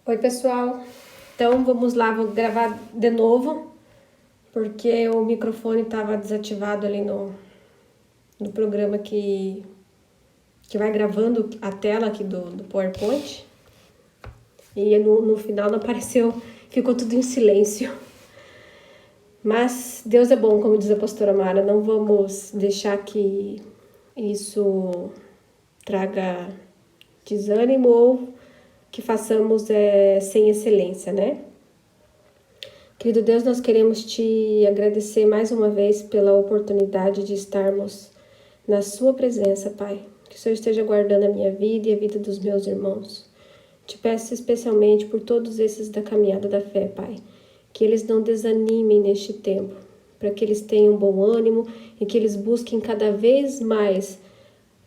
Oi, pessoal. Então, vamos lá, vou gravar de novo, porque o microfone estava desativado ali no programa que vai gravando a tela aqui do PowerPoint. E no final não apareceu, ficou tudo em silêncio. Mas Deus é bom, como diz a pastora Mara, não vamos deixar que isso traga desânimo ou que façamos sem excelência, né? Querido Deus, nós queremos te agradecer mais uma vez pela oportunidade de estarmos na sua presença, Pai. Que o Senhor esteja guardando a minha vida e a vida dos meus irmãos. Te peço especialmente por todos esses da caminhada da fé, Pai. Que eles não desanimem neste tempo, para que eles tenham bom ânimo e que eles busquem cada vez mais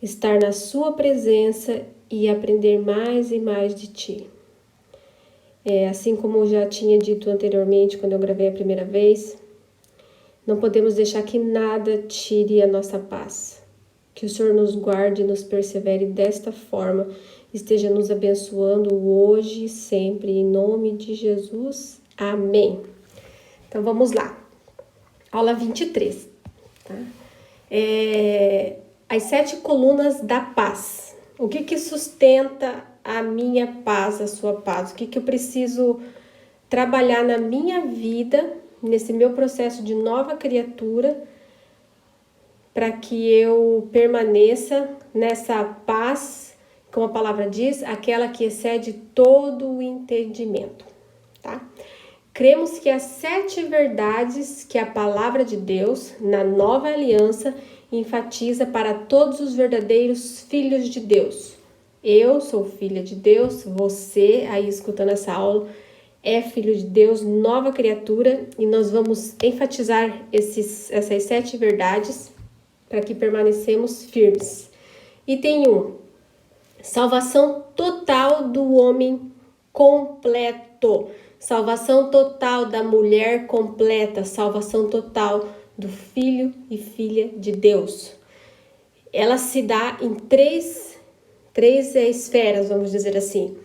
estar na sua presença e aprender mais e mais de Ti. Assim como eu já tinha dito anteriormente, quando eu gravei a primeira vez, não podemos deixar que nada tire a nossa paz. Que o Senhor nos guarde e nos persevere desta forma, esteja nos abençoando hoje e sempre, em nome de Jesus. Amém. Então vamos lá. Aula 23. Tá? As 7 colunas da paz. O que sustenta a minha paz, a sua paz? O que eu preciso trabalhar na minha vida, nesse meu processo de nova criatura, para que eu permaneça nessa paz, como a palavra diz, aquela que excede todo o entendimento, tá? Cremos que as 7 verdades que a palavra de Deus, na nova aliança, enfatiza para todos os verdadeiros filhos de Deus. Eu sou filha de Deus, você aí escutando essa aula é filho de Deus, nova criatura, e nós vamos enfatizar essas 7 verdades para que permanecemos firmes. Item 1. Salvação total do homem completo. Salvação total da mulher completa. Salvação total do filho e filha de Deus. Ela se dá em três esferas, vamos dizer assim: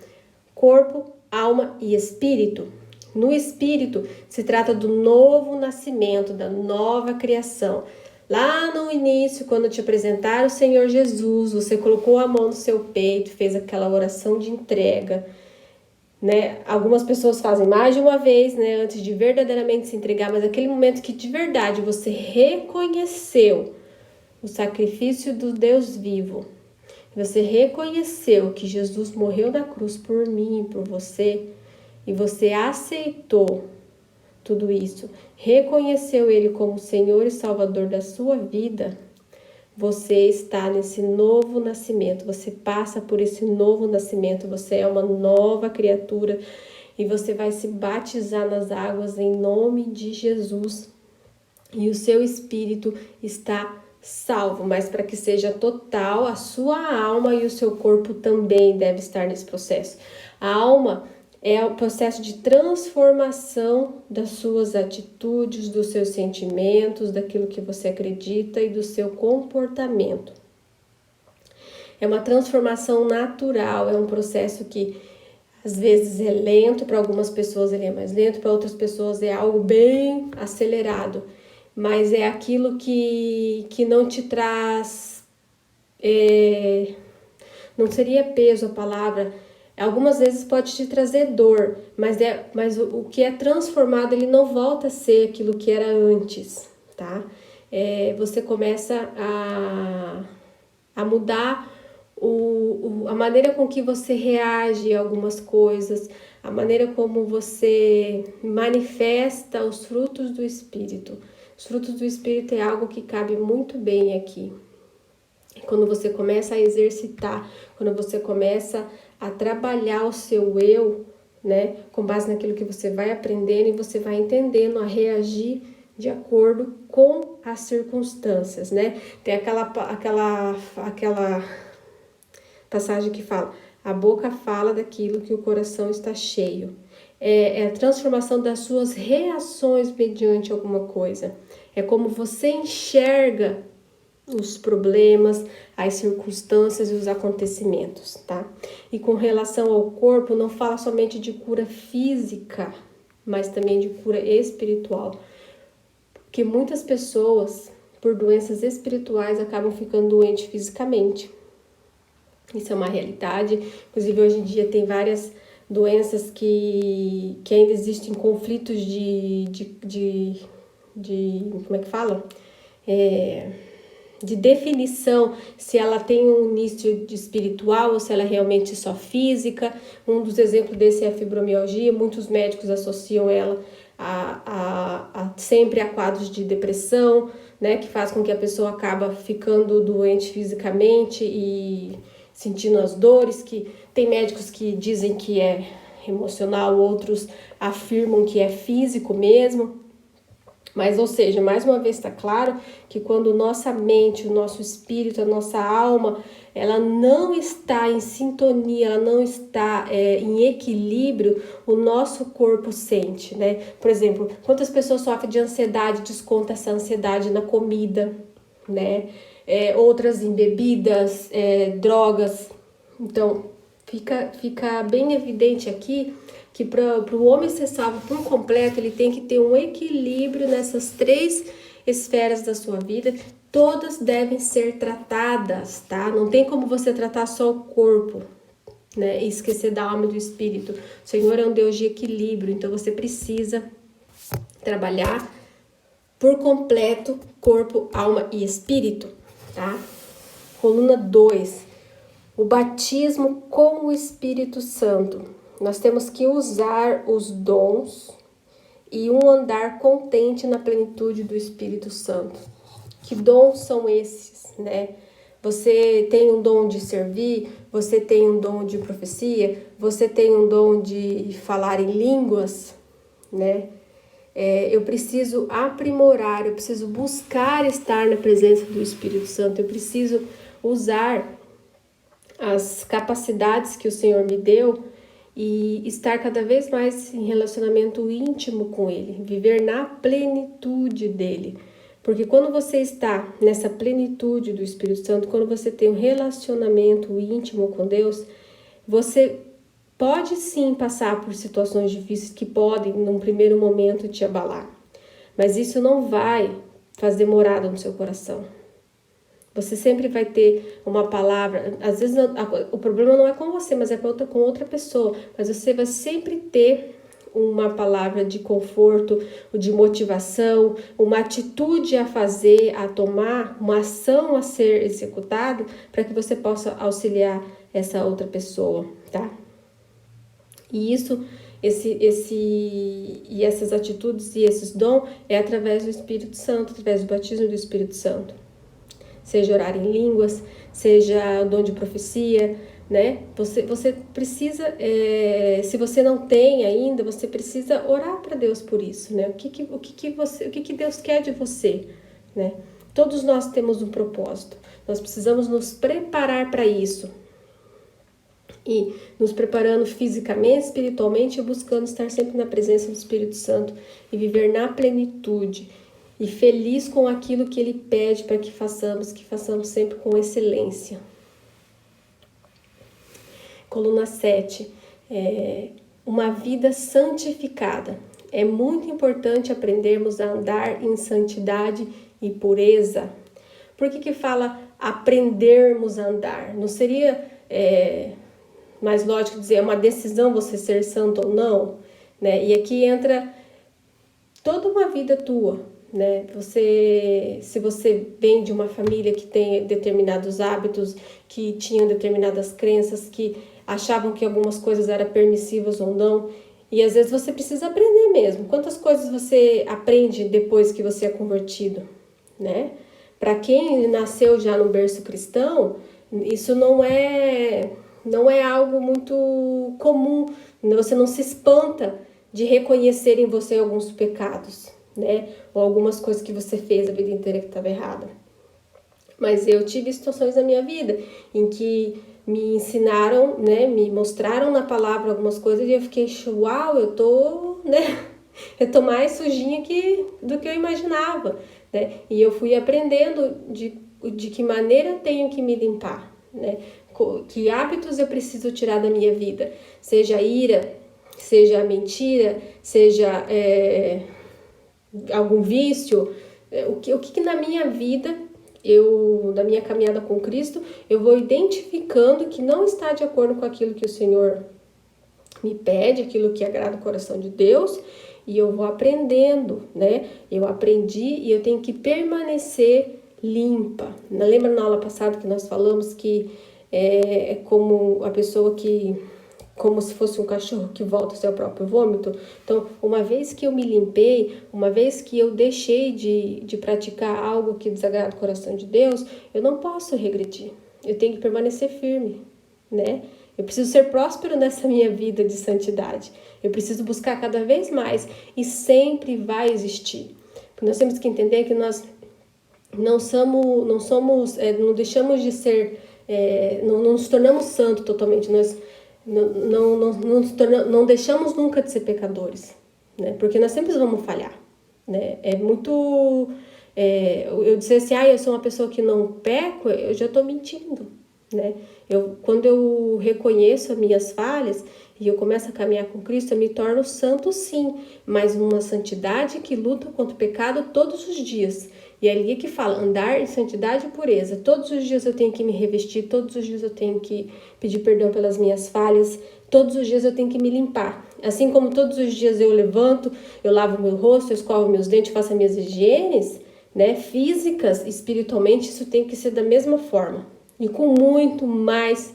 corpo, alma e espírito. No espírito se trata do novo nascimento, da nova criação. Lá no início, quando te apresentaram o Senhor Jesus, você colocou a mão no seu peito, fez aquela oração de entrega, né? Algumas pessoas fazem mais de uma vez, né, antes de verdadeiramente se entregar, mas aquele momento que de verdade você reconheceu o sacrifício do Deus vivo, você reconheceu que Jesus morreu na cruz por mim e por você, e você aceitou tudo isso, reconheceu Ele como Senhor e Salvador da sua vida, você está nesse novo nascimento, você passa por esse novo nascimento, você é uma nova criatura e você vai se batizar nas águas em nome de Jesus. E o seu espírito está salvo, mas para que seja total, a sua alma e o seu corpo também deve estar nesse processo. A alma é o processo de transformação das suas atitudes, dos seus sentimentos, daquilo que você acredita e do seu comportamento. É uma transformação natural, é um processo que às vezes é lento, para algumas pessoas ele é mais lento, para outras pessoas é algo bem acelerado, mas é aquilo que não te traz, não seria peso a palavra. Algumas vezes pode te trazer dor, mas o que é transformado, ele não volta a ser aquilo que era antes, tá? Você começa a mudar a maneira com que você reage a algumas coisas, a maneira como você manifesta os frutos do Espírito. Os frutos do Espírito é algo que cabe muito bem aqui. Quando você começa a exercitar, quando você começa a trabalhar o seu eu, né, com base naquilo que você vai aprendendo e você vai entendendo a reagir de acordo com as circunstâncias, né? Tem aquela passagem que fala: a boca fala daquilo que o coração está cheio. É a transformação das suas reações mediante alguma coisa. É como você enxerga os problemas, as circunstâncias e os acontecimentos, tá? E com relação ao corpo, não fala somente de cura física, mas também de cura espiritual. Porque muitas pessoas, por doenças espirituais, acabam ficando doentes fisicamente. Isso é uma realidade. Inclusive, hoje em dia tem várias doenças que ainda existem conflitos como é que fala? De definição, se ela tem um início de espiritual ou se ela é realmente só física. Um dos exemplos desse é a fibromialgia. Muitos médicos associam ela sempre a quadros de depressão, né, que faz com que a pessoa acaba ficando doente fisicamente e sentindo as dores, que tem médicos que dizem que é emocional, outros afirmam que é físico mesmo. Mas, ou seja, mais uma vez está claro que quando nossa mente, o nosso espírito, a nossa alma, ela não está em sintonia, ela não está em equilíbrio, o nosso corpo sente, né? Por exemplo, quantas pessoas sofrem de ansiedade, desconta essa ansiedade na comida, né? Outras em bebidas, drogas. Então, fica bem evidente aqui que para o homem ser salvo por completo, ele tem que ter um equilíbrio nessas 3 esferas da sua vida. Todas devem ser tratadas, tá? Não tem como você tratar só o corpo, né? E esquecer da alma e do espírito. O Senhor é um Deus de equilíbrio, então você precisa trabalhar por completo corpo, alma e espírito, tá? Coluna 2. O batismo com o Espírito Santo. Nós temos que usar os dons e um andar contente na plenitude do Espírito Santo. Que dons são esses, né? Você tem um dom de servir, você tem um dom de profecia, você tem um dom de falar em línguas, né? Eu preciso aprimorar, eu preciso buscar estar na presença do Espírito Santo, eu preciso usar as capacidades que o Senhor me deu e estar cada vez mais em relacionamento íntimo com Ele, viver na plenitude dEle. Porque quando você está nessa plenitude do Espírito Santo, quando você tem um relacionamento íntimo com Deus, você pode sim passar por situações difíceis que podem, num primeiro momento, te abalar. Mas isso não vai fazer morada no seu coração. Você sempre vai ter uma palavra, às vezes o problema não é com você, mas é com outra pessoa. Mas você vai sempre ter uma palavra de conforto, de motivação, uma atitude a fazer, a tomar, uma ação a ser executada para que você possa auxiliar essa outra pessoa, tá? E essas atitudes e esses dons é através do Espírito Santo, através do batismo do Espírito Santo. Seja orar em línguas, seja o dom de profecia, né? Você precisa, se você não tem ainda, você precisa orar para Deus por isso, né? O que Deus quer de você, né? Todos nós temos um propósito. Nós precisamos nos preparar para isso. E nos preparando fisicamente, espiritualmente e buscando estar sempre na presença do Espírito Santo e viver na plenitude. E feliz com aquilo que Ele pede para que façamos sempre com excelência. Coluna 7. Uma vida santificada. É muito importante aprendermos a andar em santidade e pureza. Por que fala aprendermos a andar? Não seria mais lógico dizer, é uma decisão você ser santo ou não? Né? E aqui entra toda uma vida tua. Né? Se você vem de uma família que tem determinados hábitos, que tinham determinadas crenças, que achavam que algumas coisas eram permissivas ou não, e às vezes você precisa aprender mesmo. Quantas coisas você aprende depois que você é convertido, né? Para quem nasceu já no berço cristão, isso não é algo muito comum. Você não se espanta de reconhecer em você alguns pecados, né? Ou algumas coisas que você fez a vida inteira que estava errada. Mas eu tive situações na minha vida em que me ensinaram, né? Me mostraram na palavra algumas coisas e eu fiquei, uau, eu tô mais sujinha do que eu imaginava, né? E eu fui aprendendo de que maneira eu tenho que me limpar, né? Que hábitos eu preciso tirar da minha vida, seja a ira, seja a mentira, seja algum vício, o que na minha vida, na minha caminhada com Cristo, eu vou identificando que não está de acordo com aquilo que o Senhor me pede, aquilo que agrada o coração de Deus, e eu vou aprendendo, né? Eu aprendi e eu tenho que permanecer limpa. Lembra na aula passada que nós falamos que é como a pessoa que, como se fosse um cachorro que volta ao seu próprio vômito? Então, uma vez que eu me limpei, uma vez que eu deixei de praticar algo que desagrada o coração de Deus, eu não posso regredir. Eu tenho que permanecer firme, né? Eu preciso ser próspero nessa minha vida de santidade. Eu preciso buscar cada vez mais e sempre vai existir. Porque nós temos que entender que nós não deixamos de ser, não nos tornamos santos totalmente. Nós não deixamos nunca de ser pecadores, né? Porque nós sempre vamos falhar, né? Eu dizer assim, eu sou uma pessoa que não peco, eu já estou mentindo, né? Quando eu reconheço as minhas falhas e eu começo a caminhar com Cristo, eu me torno santo sim, mas uma santidade que luta contra o pecado todos os dias. E é ali que fala, andar em santidade e pureza. Todos os dias eu tenho que me revestir, todos os dias eu tenho que pedir perdão pelas minhas falhas, todos os dias eu tenho que me limpar. Assim como todos os dias eu levanto, eu lavo meu rosto, eu escovo meus dentes, faço as minhas higienes, né, físicas, espiritualmente, isso tem que ser da mesma forma. E com muito mais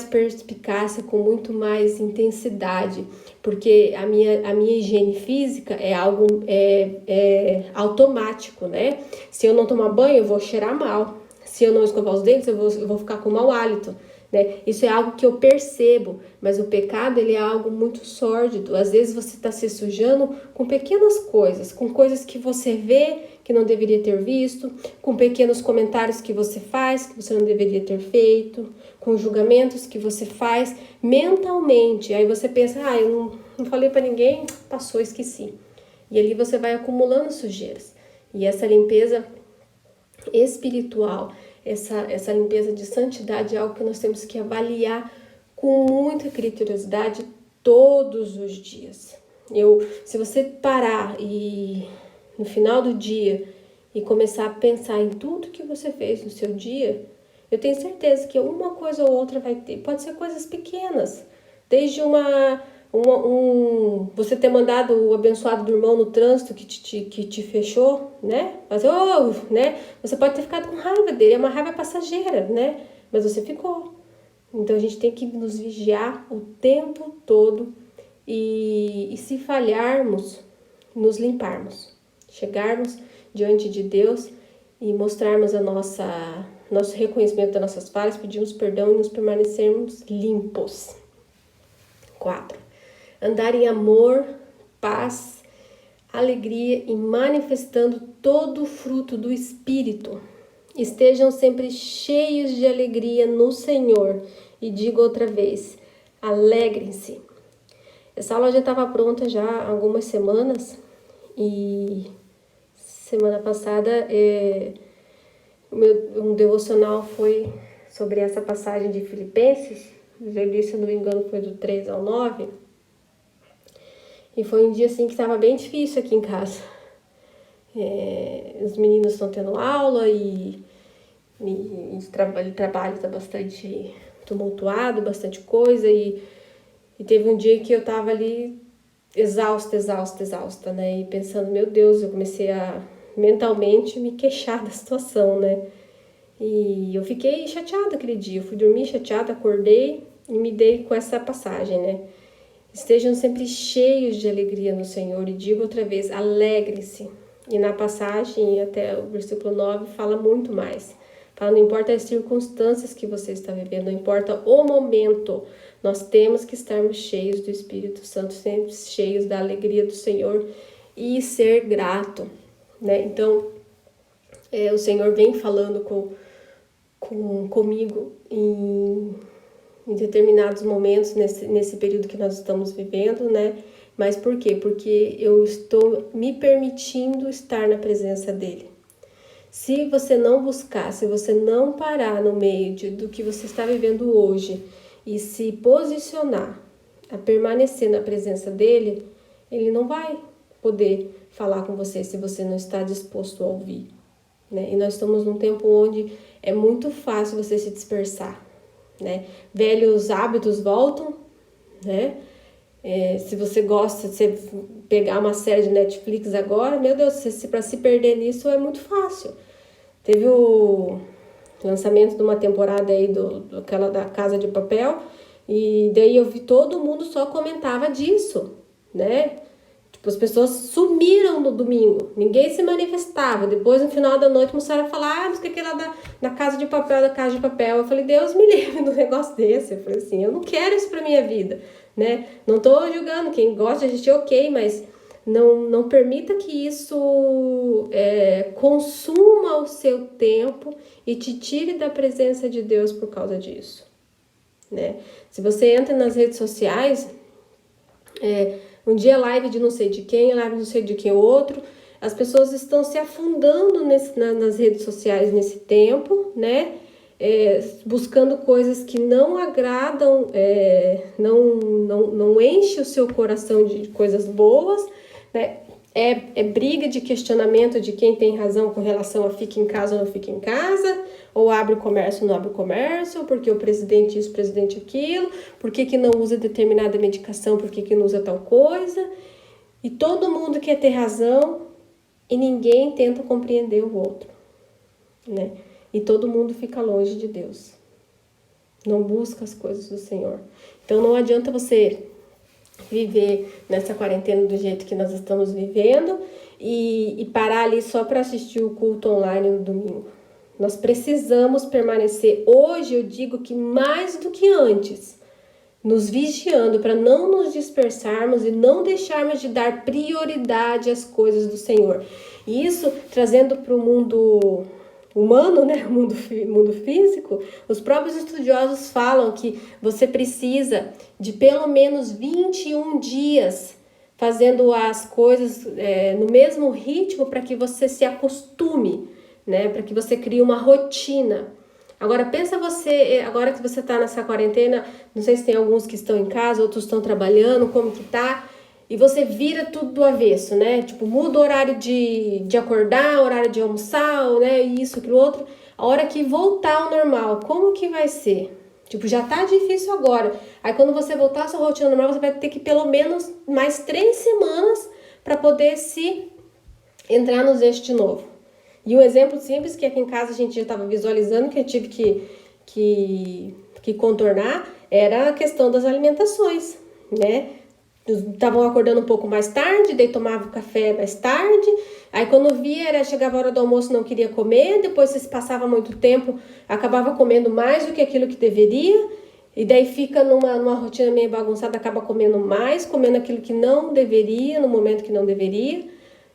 perspicácia, com muito mais intensidade, porque a minha higiene física é algo automático, né? Se eu não tomar banho, eu vou cheirar mal. Se eu não escovar os dentes, eu vou ficar com mau hálito, né? Isso é algo que eu percebo, mas o pecado, ele é algo muito sórdido. Às vezes você está se sujando com pequenas coisas, com coisas que você vê que não deveria ter visto, com pequenos comentários que você faz que você não deveria ter feito, com julgamentos que você faz mentalmente. Aí você pensa, eu não falei para ninguém, passou, esqueci. E ali você vai acumulando sujeiras. E essa limpeza espiritual, essa limpeza de santidade é algo que nós temos que avaliar com muita criteriosidade todos os dias. Se você parar e no final do dia e começar a pensar em tudo que você fez no seu dia, eu tenho certeza que uma coisa ou outra vai ter. Pode ser coisas pequenas, desde você ter mandado o abençoado do irmão no trânsito que te fechou, né? Mas, né? Você pode ter ficado com raiva dele, é uma raiva passageira, né? Mas você ficou. Então a gente tem que nos vigiar o tempo todo e se falharmos, nos limparmos. Chegarmos diante de Deus e mostrarmos nosso reconhecimento das nossas falhas, pedirmos perdão e nos permanecermos limpos. 4. Andar em amor, paz, alegria e manifestando todo o fruto do Espírito. Estejam sempre cheios de alegria no Senhor. E digo outra vez, alegrem-se. Essa aula já estava pronta já há algumas semanas e semana passada um devocional foi sobre essa passagem de Filipenses. Eu li, se eu não me engano, foi do 3 ao 9. E foi um dia assim que estava bem difícil aqui em casa. Os meninos estão tendo aula e o trabalho está bastante tumultuado, bastante coisa. E teve um dia que eu estava ali exausta, né? E pensando, meu Deus, eu comecei a mentalmente me queixar da situação, né? E eu fiquei chateada aquele dia. Eu fui dormir chateada, acordei e me dei com essa passagem, né? Estejam sempre cheios de alegria no Senhor. E digo outra vez, alegrem-se. E na passagem, até o versículo 9, fala muito mais. Fala, não importa as circunstâncias que você está vivendo, não importa o momento, nós temos que estarmos cheios do Espírito Santo, sempre cheios da alegria do Senhor e ser grato, né? Então, o Senhor vem falando comigo em determinados momentos nesse período que nós estamos vivendo, né? Mas por quê? Porque eu estou me permitindo estar na presença dele. Se você não buscar, se você não parar no meio do que você está vivendo hoje e se posicionar a permanecer na presença dele, ele não vai poder falar com você se você não está disposto a ouvir, né? E nós estamos num tempo onde é muito fácil você se dispersar, né? Velhos hábitos voltam, né? Se você gosta de você pegar uma série de Netflix agora, meu Deus, para se perder nisso é muito fácil. Teve o lançamento de uma temporada aí aquela da Casa de Papel, e daí eu vi todo mundo só comentava disso, né? Tipo, as pessoas sumiram no domingo, ninguém se manifestava. Depois, no final da noite, começaram a falar, mas que aquela da Casa de Papel, da Casa de Papel. Eu falei, Deus me livre de um negócio desse. Eu falei assim, eu não quero isso pra minha vida, né? Não tô julgando, quem gosta de assistir, ok, mas não permita que isso consuma o seu tempo e te tire da presença de Deus por causa disso, né? Se você entra nas redes sociais, um dia live de não sei de quem, live de não sei de quem outro, as pessoas estão se afundando nas redes sociais nesse tempo, né? Buscando coisas que não agradam, não enche o seu coração de coisas boas, né? Briga de questionamento de quem tem razão com relação a fica em casa ou não fica em casa, ou abre o comércio ou não abre o comércio, porque o presidente isso, o presidente aquilo, por que não usa determinada medicação, por que não usa tal coisa, e todo mundo quer ter razão e ninguém tenta compreender o outro, né? E todo mundo fica longe de Deus, não busca as coisas do Senhor. Então não adianta você viver nessa quarentena do jeito que nós estamos vivendo e parar ali só para assistir o culto online no domingo. Nós precisamos permanecer, hoje eu digo que mais do que antes, nos vigiando para não nos dispersarmos e não deixarmos de dar prioridade às coisas do Senhor. E isso trazendo para o mundo humano, né, mundo físico, os próprios estudiosos falam que você precisa de pelo menos 21 dias fazendo as coisas no mesmo ritmo para que você se acostume, né, para que você crie uma rotina. Agora pensa você, agora que você está nessa quarentena, não sei se tem alguns que estão em casa, outros estão trabalhando, como que tá? E você vira tudo do avesso, né? Tipo, muda o horário de acordar, horário de almoçar, né? Isso, aquilo outro. A hora que voltar ao normal, como que vai ser? Tipo, já tá difícil agora. Aí quando você voltar à sua rotina normal, você vai ter que pelo menos mais 3 semanas para poder se entrar nos eixos de novo. E um exemplo simples que aqui em casa a gente já estava visualizando, que eu tive que contornar, era a questão das alimentações, né? Estavam acordando um pouco mais tarde, daí tomava o café mais tarde, aí quando via, chegava a hora do almoço, não queria comer, depois se passava muito tempo, acabava comendo mais do que aquilo que deveria, e daí fica numa rotina meio bagunçada, acaba comendo mais, comendo aquilo que não deveria, no momento que não deveria,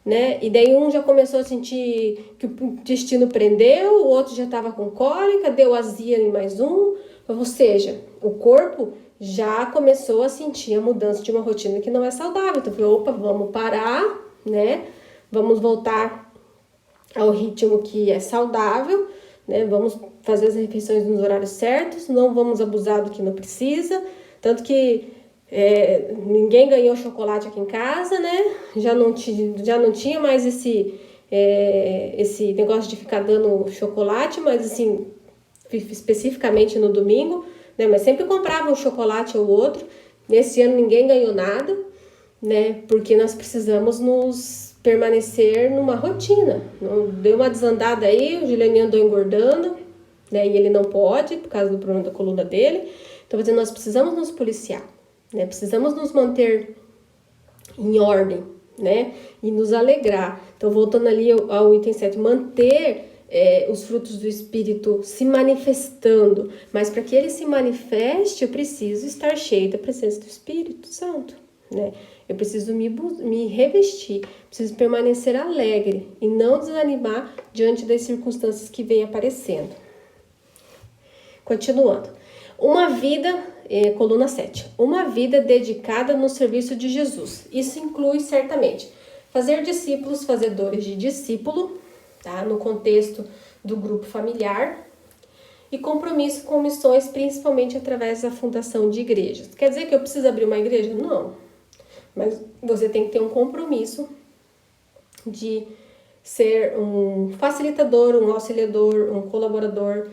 né? E daí um já começou a sentir que o intestino prendeu, o outro já estava com cólica, deu azia em mais um, ou seja, o corpo já começou a sentir a mudança de uma rotina que não é saudável. Então, eu falei, opa, vamos parar, né? Vamos voltar ao ritmo que é saudável, né? Vamos fazer as refeições nos horários certos, não vamos abusar do que não precisa. Tanto que ninguém ganhou chocolate aqui em casa, né? Já não tinha mais esse negócio de ficar dando chocolate, mas assim, especificamente no domingo, né? Mas sempre comprava um chocolate ou outro. Nesse ano ninguém ganhou nada, né? Porque nós precisamos nos permanecer numa rotina. Não deu uma desandada aí, o Julianinho andou engordando, né? E ele não pode por causa do problema da coluna dele. Então, nós precisamos nos policiar, né? Precisamos nos manter em ordem, né? E nos alegrar. Então, voltando ali ao item 7, manter os frutos do Espírito se manifestando, mas para que ele se manifeste, eu preciso estar cheio da presença do Espírito Santo, né? Eu preciso me revestir, preciso permanecer alegre e não desanimar diante das circunstâncias que vêm aparecendo. Continuando. Uma vida, coluna 7, uma vida dedicada no serviço de Jesus. Isso inclui certamente fazer discípulos, fazedores de discípulo, tá? No contexto do grupo familiar. E compromisso com missões, principalmente através da fundação de igrejas. Quer dizer que eu preciso abrir uma igreja? Não. Mas você tem que ter um compromisso de ser um facilitador, um auxiliador, um colaborador,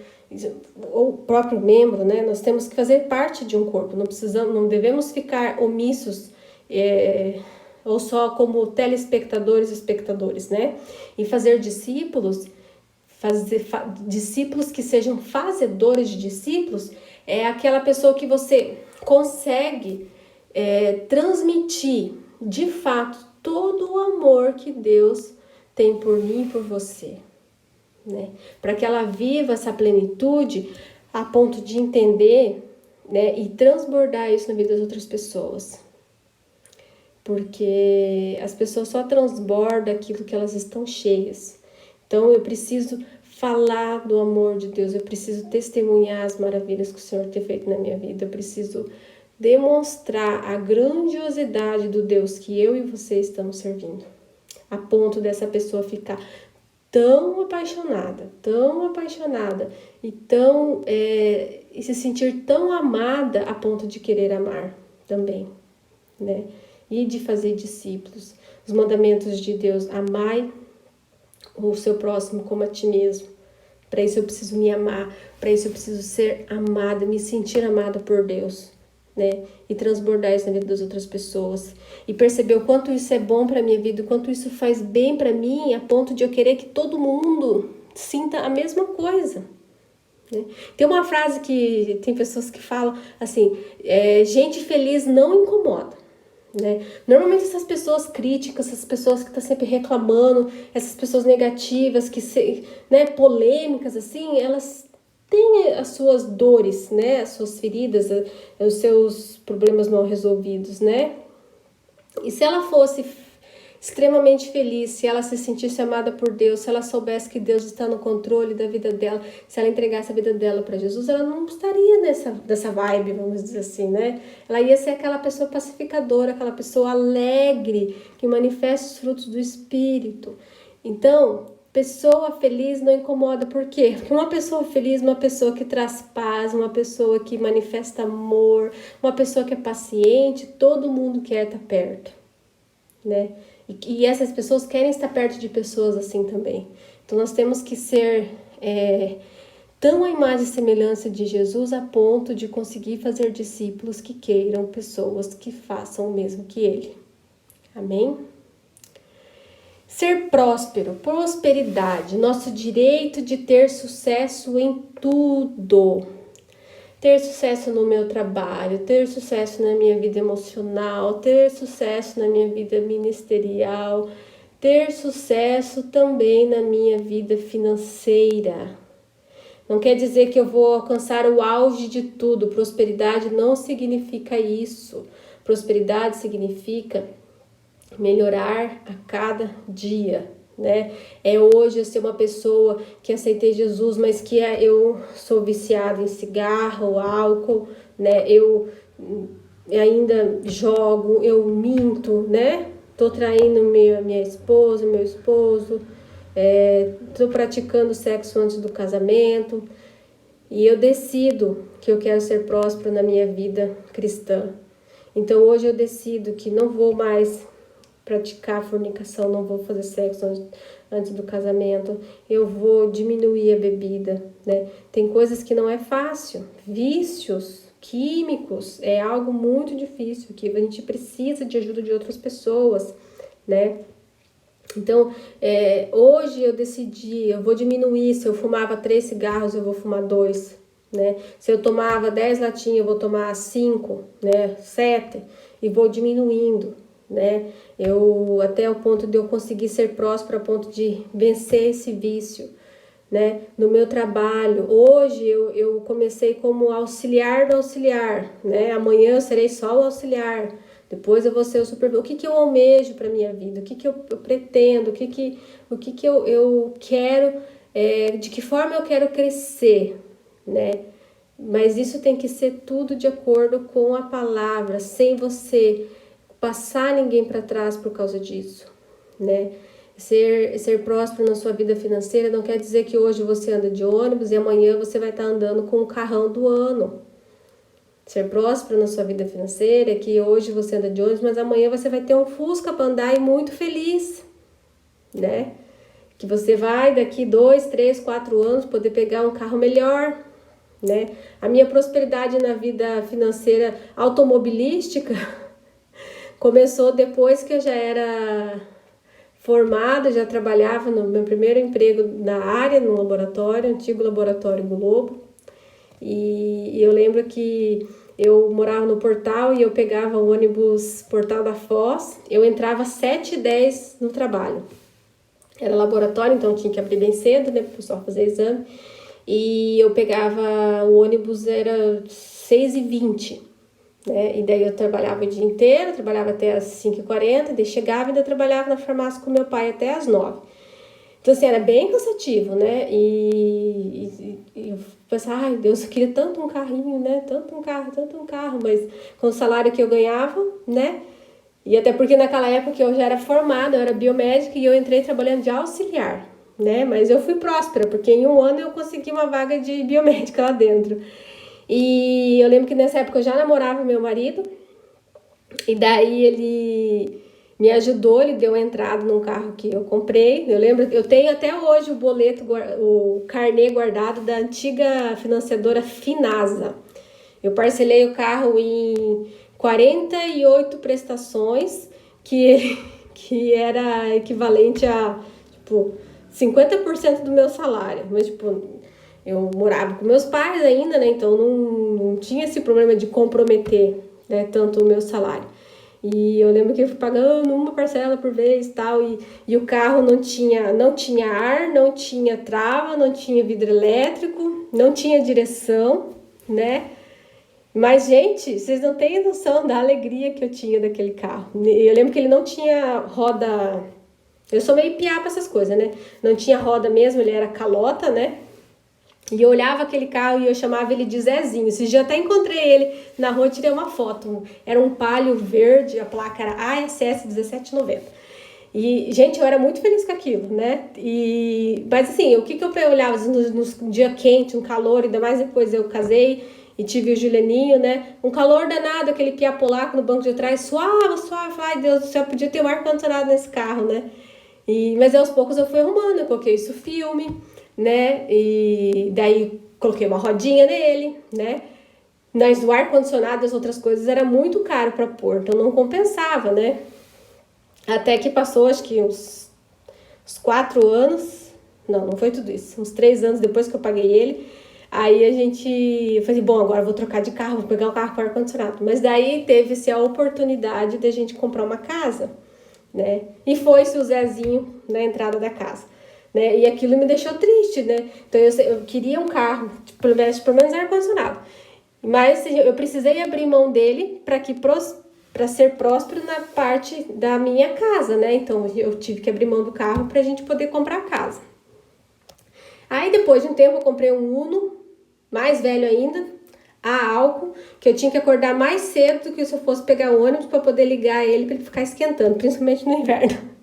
ou próprio membro, né? Nós temos que fazer parte de um corpo, não devemos ficar omissos, ou só como telespectadores e espectadores, né? E fazer discípulos, discípulos que sejam fazedores de discípulos, é aquela pessoa que você consegue transmitir de fato todo o amor que Deus tem por mim e por você, né? Para que ela viva essa plenitude a ponto de entender, né, e transbordar isso na vida das outras pessoas. Porque as pessoas só transbordam aquilo que elas estão cheias. Então eu preciso falar do amor de Deus, eu preciso testemunhar as maravilhas que o Senhor tem feito na minha vida, eu preciso demonstrar a grandiosidade do Deus que eu e você estamos servindo, a ponto dessa pessoa ficar tão apaixonada e se sentir tão amada a ponto de querer amar também, né? E de fazer discípulos. Os mandamentos de Deus: amai o seu próximo como a ti mesmo. Para isso eu preciso me amar, para isso eu preciso ser amada, me sentir amada por Deus, né? E transbordar isso na vida das outras pessoas. E perceber o quanto isso é bom para minha vida, o quanto isso faz bem para mim, a ponto de eu querer que todo mundo sinta a mesma coisa, né? Tem uma frase que tem pessoas que falam assim: gente feliz não incomoda, né? Normalmente essas pessoas críticas, essas pessoas que estão sempre reclamando, essas pessoas negativas, né, polêmicas assim, elas têm as suas dores, né, as suas feridas, os seus problemas mal resolvidos, né? E se ela fosse extremamente feliz, se ela se sentisse amada por Deus, se ela soubesse que Deus está no controle da vida dela, se ela entregasse a vida dela para Jesus, ela não estaria nessa vibe, vamos dizer assim, né? Ela ia ser aquela pessoa pacificadora, aquela pessoa alegre, que manifesta os frutos do Espírito. Então, pessoa feliz não incomoda. Por quê? Porque uma pessoa feliz, uma pessoa que traz paz, uma pessoa que manifesta amor, uma pessoa que é paciente, todo mundo quer estar perto, né? E essas pessoas querem estar perto de pessoas assim também. Então nós temos que ser tão a imagem e semelhança de Jesus a ponto de conseguir fazer discípulos que queiram pessoas que façam o mesmo que Ele. Amém? Ser próspero, prosperidade, nosso direito de ter sucesso em tudo. Ter sucesso no meu trabalho, ter sucesso na minha vida emocional, ter sucesso na minha vida ministerial, ter sucesso também na minha vida financeira. Não quer dizer que eu vou alcançar o auge de tudo. Prosperidade não significa isso. Prosperidade significa melhorar a cada dia, né? É hoje eu ser uma pessoa que aceitei Jesus, mas que eu sou viciada em cigarro, álcool, né? Eu ainda jogo, eu minto, né? Tô traindo minha esposa, meu esposo, tô praticando sexo antes do casamento, e eu decido que eu quero ser próspero na minha vida cristã. Então hoje eu decido que não vou mais praticar fornicação, não vou fazer sexo antes do casamento, eu vou diminuir a bebida, né? Tem coisas que não é fácil, vícios químicos é algo muito difícil, que a gente precisa de ajuda de outras pessoas, né? Então, hoje eu decidi, eu vou diminuir, se eu fumava 3 cigarros, eu vou fumar 2, né? Se eu tomava 10 latinhas, eu vou tomar 5, né? 7, e vou diminuindo, né? Até o ponto de eu conseguir ser próspero, a ponto de vencer esse vício, né? No meu trabalho, hoje eu comecei como auxiliar do auxiliar, né? Amanhã eu serei só o auxiliar, depois eu vou ser o supervisor. O que eu almejo para minha vida? O que eu pretendo? O que eu quero, de que forma eu quero crescer, né? Mas isso tem que ser tudo de acordo com a palavra, sem você passar ninguém para trás por causa disso, né? Ser próspero na sua vida financeira não quer dizer que hoje você anda de ônibus e amanhã você vai estar andando com o carrão do ano. Ser próspero na sua vida financeira é que hoje você anda de ônibus, mas amanhã você vai ter um Fusca para andar e muito feliz, né? Que você vai daqui 2, 3, 4 anos poder pegar um carro melhor, né? A minha prosperidade na vida financeira automobilística começou depois que eu já era formada, já trabalhava no meu primeiro emprego na área, no laboratório, antigo laboratório Globo. E eu lembro que eu morava no Portal e eu pegava o ônibus Portal da Foz, eu entrava às 7h10 no trabalho. Era laboratório, então tinha que abrir bem cedo, né, para o pessoal fazer exame. E eu pegava o ônibus, era 6h20, né? E daí eu trabalhava o dia inteiro, trabalhava até às 5h40, daí chegava e ainda trabalhava na farmácia com meu pai até às 9h. Então, assim, era bem cansativo, né? E eu pensava, ai, Deus, eu queria tanto um carrinho, né? Tanto um carro, mas com o salário que eu ganhava, né? E até porque naquela época eu já era formada, eu era biomédica e eu entrei trabalhando de auxiliar, né? Mas eu fui próspera, porque em um ano eu consegui uma vaga de biomédica lá dentro. E eu lembro que nessa época eu já namorava meu marido, e daí ele me ajudou, ele deu entrada num carro que eu comprei. Eu lembro, eu tenho até hoje o boleto, o carnê guardado da antiga financiadora Finasa. Eu parcelei o carro em 48 prestações, que era equivalente a, tipo, 50% do meu salário. Mas, tipo, eu morava com meus pais ainda, né? Então não tinha esse problema de comprometer, né, tanto o meu salário. E eu lembro que eu fui pagando uma parcela por vez e tal, e o carro não tinha ar, não tinha trava, não tinha vidro elétrico, não tinha direção, né? Mas, gente, vocês não têm noção da alegria que eu tinha daquele carro. Eu lembro que ele não tinha roda. Eu sou meio piá pra essas coisas, né? Não tinha roda mesmo, ele era calota, né? E eu olhava aquele carro e eu chamava ele de Zezinho. Esse dia até encontrei ele na rua, tirei uma foto. Era um Palio verde, a placa era ASS 1790. E, gente, eu era muito feliz com aquilo, né? Mas assim, o que eu olhava no dia quente, um calor, ainda mais depois eu casei e tive o Julianinho, né? Um calor danado, aquele pia polaco no banco de trás, suave, ai Deus do céu, podia ter um ar-condicionado nesse carro, né? Mas aos poucos eu fui arrumando, eu coloquei isso filme, né? E daí coloquei uma rodinha nele, né? Mas o ar-condicionado e as outras coisas era muito caro para pôr, então não compensava, né? Até que passou, acho que uns 4 anos, não foi tudo isso, uns 3 anos depois que eu paguei ele, aí eu falei, bom, agora eu vou trocar de carro, vou pegar um carro com ar-condicionado. Mas daí teve-se a oportunidade de a gente comprar uma casa, né? E foi-se o Zezinho na entrada da casa, né? E aquilo me deixou triste, né? Então eu queria um carro, pelo menos ar-condicionado. Mas eu precisei abrir mão dele para ser próspero na parte da minha casa, né? Então eu tive que abrir mão do carro para a gente poder comprar a casa. Aí depois de um tempo eu comprei um Uno, mais velho ainda, a álcool, que eu tinha que acordar mais cedo do que se eu fosse pegar o ônibus para poder ligar ele para ele ficar esquentando, principalmente no inverno.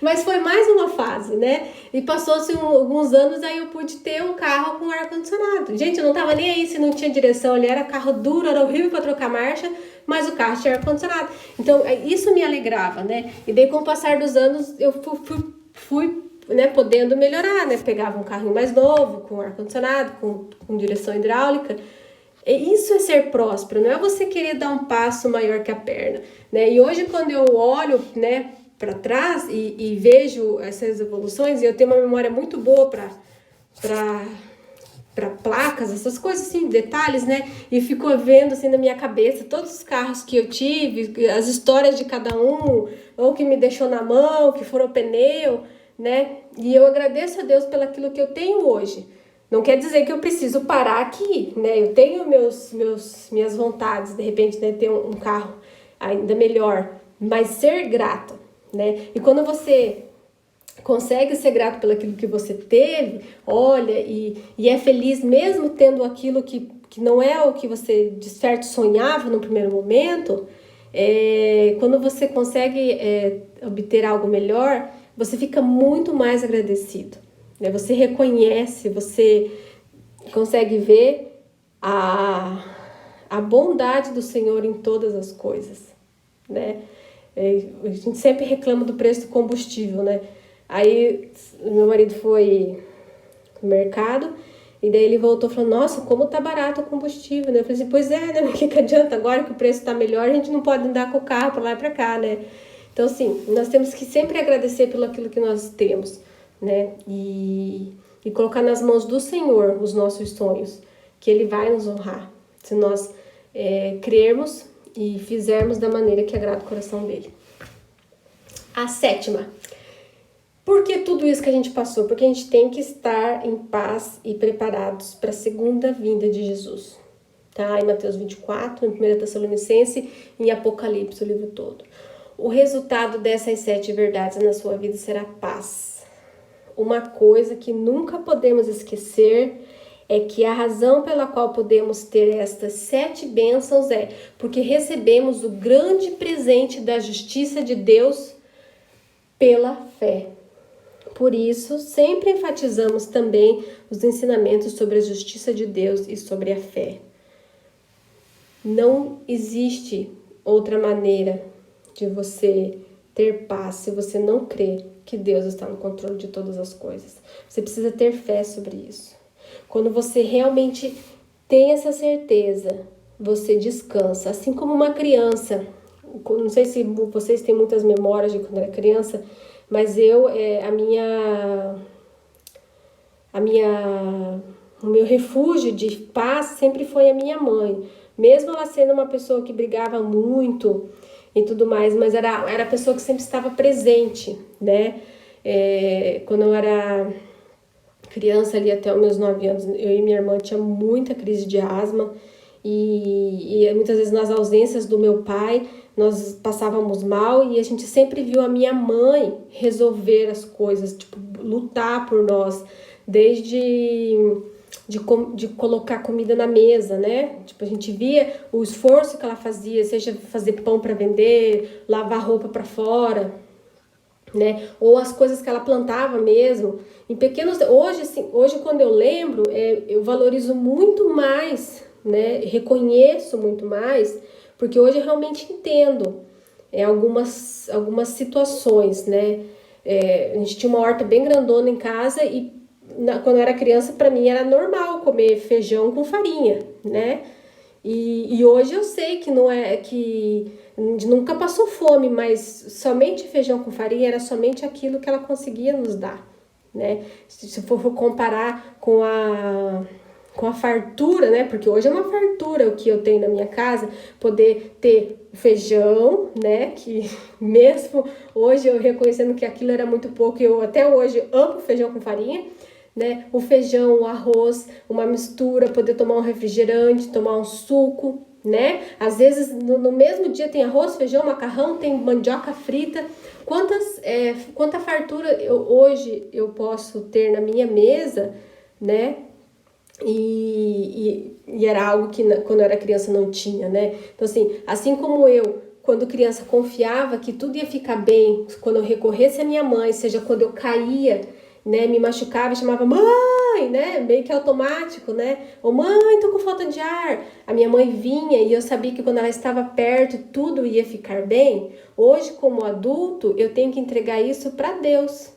Mas foi mais uma fase, né? E passou-se alguns anos, aí eu pude ter um carro com ar-condicionado. Gente, eu não tava nem aí se não tinha direção, ele era carro duro, era horrível para trocar marcha, mas o carro tinha ar-condicionado. Então, isso me alegrava, né? E daí, com o passar dos anos, eu fui né, podendo melhorar, né? Pegava um carrinho mais novo, com ar-condicionado, com direção hidráulica. E isso é ser próspero, não é você querer dar um passo maior que a perna, né? E hoje, quando eu olho, né, para trás e vejo essas evoluções, e eu tenho uma memória muito boa para placas, essas coisas assim, detalhes, né? E fico vendo assim na minha cabeça todos os carros que eu tive, as histórias de cada um, ou que me deixou na mão, que foram pneu, né? E eu agradeço a Deus pelo aquilo que eu tenho hoje. Não quer dizer que eu preciso parar aqui, né? Eu tenho minhas vontades, de repente, né, ter um carro ainda melhor, mas ser grata, né? E quando você consegue ser grato pelo aquilo que você teve, olha, e é feliz mesmo tendo aquilo que não é o que você de certo sonhava no primeiro momento, quando você consegue obter algo melhor, você fica muito mais agradecido, né? Você reconhece, você consegue ver a bondade do Senhor em todas as coisas, né? A gente sempre reclama do preço do combustível, né? Aí meu marido foi no mercado e daí ele voltou falando, nossa, como tá barato o combustível, né? Eu falei assim, pois é, né? O que adianta agora que o preço tá melhor, a gente não pode andar com o carro pra lá e pra cá, né? Então, assim, nós temos que sempre agradecer pelo aquilo que nós temos, né? E colocar nas mãos do Senhor os nossos sonhos, que Ele vai nos honrar, se nós crermos e fizermos da maneira que agrada o coração dele. A 7ª. Por que tudo isso que a gente passou? Porque a gente tem que estar em paz e preparados para a segunda vinda de Jesus. Tá? Em Mateus 24, em 1 Tessalonicenses e em Apocalipse, o livro todo. O resultado dessas 7 verdades na sua vida será paz. Uma coisa que nunca podemos esquecer é que a razão pela qual podemos ter estas 7 bênçãos é porque recebemos o grande presente da justiça de Deus pela fé. Por isso, sempre enfatizamos também os ensinamentos sobre a justiça de Deus e sobre a fé. Não existe outra maneira de você ter paz se você não crê que Deus está no controle de todas as coisas. Você precisa ter fé sobre isso. Quando você realmente tem essa certeza, você descansa. Assim como uma criança, não sei se vocês têm muitas memórias de quando era criança, mas o meu refúgio de paz sempre foi a minha mãe. Mesmo ela sendo uma pessoa que brigava muito e tudo mais, mas era a pessoa que sempre estava presente, né? Quando eu era criança, ali até os meus 9 anos, eu e minha irmã tinha muita crise de asma e muitas vezes nas ausências do meu pai, nós passávamos mal e a gente sempre viu a minha mãe resolver as coisas, tipo, lutar por nós, desde de colocar comida na mesa, né? Tipo, a gente via o esforço que ela fazia, seja fazer pão para vender, lavar roupa para fora, né? Ou as coisas que ela plantava mesmo, em pequenos... Hoje quando eu lembro, eu valorizo muito mais, né? Reconheço muito mais, porque hoje eu realmente entendo algumas situações, né? A gente tinha uma horta bem grandona em casa e quando eu era criança, para mim era normal comer feijão com farinha, né? E hoje eu sei que não é que nunca passou fome, mas somente feijão com farinha era somente aquilo que ela conseguia nos dar, né? Se for comparar com a fartura, né? Porque hoje é uma fartura o que eu tenho na minha casa, poder ter feijão, né? Que mesmo hoje eu reconhecendo que aquilo era muito pouco, eu até hoje amo feijão com farinha, né? O feijão, o arroz, uma mistura, poder tomar um refrigerante, tomar um suco, né? Às vezes no mesmo dia tem arroz, feijão, macarrão, tem mandioca frita. Quanta fartura hoje eu posso ter na minha mesa, né? E era algo que quando eu era criança não tinha, né? Então assim como eu, quando criança, confiava que tudo ia ficar bem, quando eu recorresse à minha mãe, seja quando eu caía, né, me machucava e chamava mãe, né, meio que automático, né, ou mãe, tô com falta de ar, a minha mãe vinha e eu sabia que quando ela estava perto tudo ia ficar bem. Hoje, como adulto, eu tenho que entregar isso para Deus,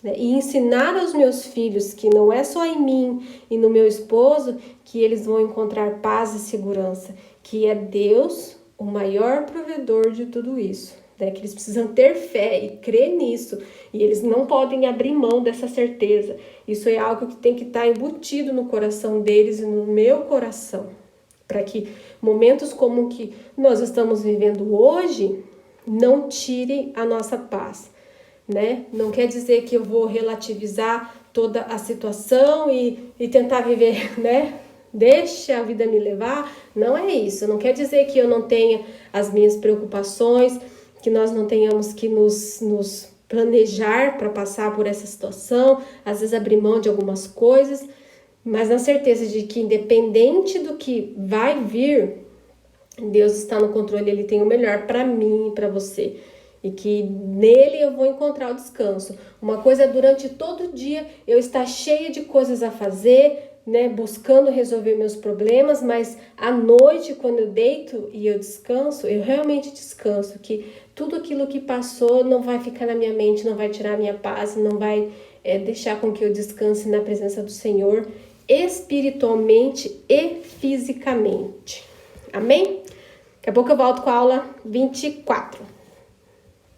né, e ensinar aos meus filhos que não é só em mim e no meu esposo que eles vão encontrar paz e segurança, que é Deus o maior provedor de tudo isso, né? Que eles precisam ter fé e crer nisso, e eles não podem abrir mão dessa certeza. Isso é algo que tem que estar embutido no coração deles e no meu coração, para que momentos como o que nós estamos vivendo hoje não tirem a nossa paz, né? Não quer dizer que eu vou relativizar toda a situação e tentar viver, né? Deixa a vida me levar. Não é isso. Não quer dizer que eu não tenha as minhas preocupações, que nós não tenhamos que nos planejar para passar por essa situação, às vezes abrir mão de algumas coisas, mas na certeza de que independente do que vai vir, Deus está no controle, Ele tem o melhor para mim e para você. e que nele eu vou encontrar o descanso. Uma coisa é durante todo o dia eu estar cheia de coisas a fazer, né, buscando resolver meus problemas, mas à noite, quando eu deito e eu descanso, eu realmente descanso, que tudo aquilo que passou não vai ficar na minha mente, não vai tirar a minha paz, não vai deixar com que eu descanse na presença do Senhor, espiritualmente e fisicamente. Amém? Daqui a pouco eu volto com a aula 24.